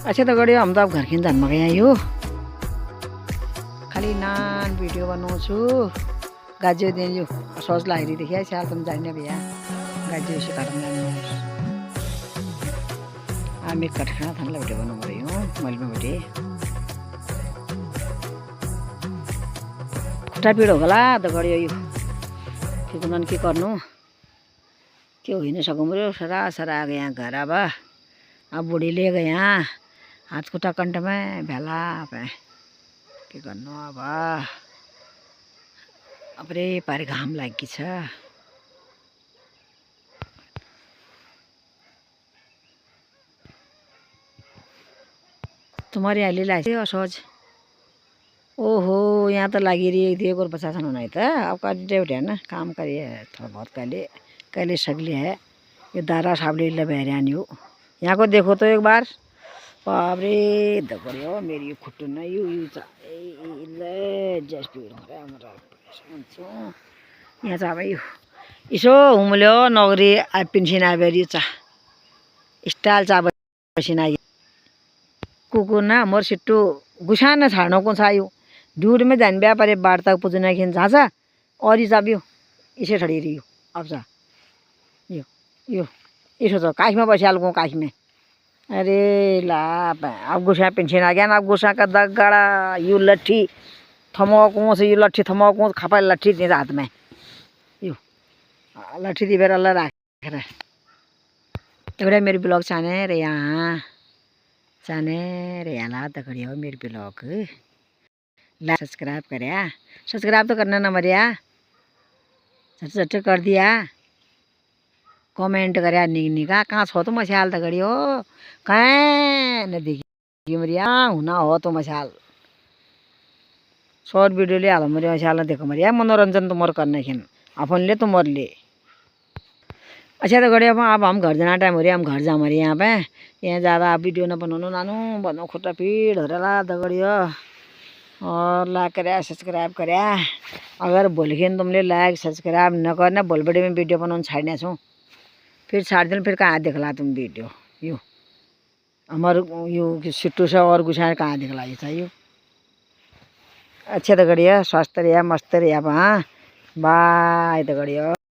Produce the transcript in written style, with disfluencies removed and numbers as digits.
अच्छा तो गड्यो हम त अब घर किन जानमा गए यो खाली नान वीडियो बनाउँछु गाज्यो दिन यो सोच लागरी देखिया साल तुम जाने भैया गाज्यो से काटना आमी कटखना थान वीडियो बनाउँ रह्यो मैले बेटे खुट्टा पीड होला त गड्यो यो के नन के गर्नु के होइन सकौँ रे सरा सरा आ गया घर अब बुढ़ी ले गया हाथ खुट्टा कंठमा भेला के गर्नु अब रे पारे घाम लागि छ तुम्हारी हाली लाग्यो असहज ओहो यहाँ तो लगी रही थी और प्रशासन होना था आपका डेट है ना काम करिए थोड़ा बहुत कैले सगली है ये दारा साबली लबहरियानी हो यहाँ को देखो तो एक बार बाप रे दगड़ियो मेरी यो खुट्टो न यो यहाँ चाहिँ अब यो यसो हुम्ल्यो नगरी पेन्सन आयो यो चा स्टाइल चा पसिना कुकुर ना मोर सिट्टू गुसाना छाड्नु को छ यो दूर में जान ब्या परे बाढ़ता पुजना खिन झाँचा और ही जाबियो इसे ठड़ी रही अब जा यो इसो तो काख में बसिहाल को काख में अरे ला अब गुसा पेंशन आ गया ना अब गुसा का दगड़ा यो लट्ठी थमाको से यो लट्ठी थमाको खपा लट्ठी दे हाथ में यो लट्ठी दी बेर अल्लाह राखेर एउटा मेरो ब्लॉग चाने रे यहाँ ला तकड़ी हो मेरे ब्लॉग ला सब्सक्राइब करया सब्सक्राइब तो करना ना मरिया झट कर दिया कमेंट करया निका कहाँ छो तो मसाल तकड़ी हो कहाँ न देखी मरिया हुना हो तो मसाल शॉर्ट वीडियो ले हाल मरिया मसाल देखो मरिया मनोरंजन तो मोर करना खिन अपन ले तो मोर ले अच्छा तो गड़े अब हम घर जाना टाइम हो रही हम घर जा मरे यहाँ पे यहाँ ज़्यादा वीडियो न बनाउनु नानु भन्नु खुट्टा पीड़ हो रहा दगड़ियो और लाइक करे सब्सक्राइब करे अगर भोलिखिन तुमले लाइक सब्सक्राइब न करना भोलिपट्टि में वीडियो बनाउनु छाड्ने छौँ फिर छाड़ दिन फिर कहाँ देखला तुम वीडियो यो हमार यो सिट्टू से और गुछा कहाँ देखला ये चाहिए अच्छा तो गड़िया स्वस्थ रहा मस्त रहा हाँ बाय तो गड़िया।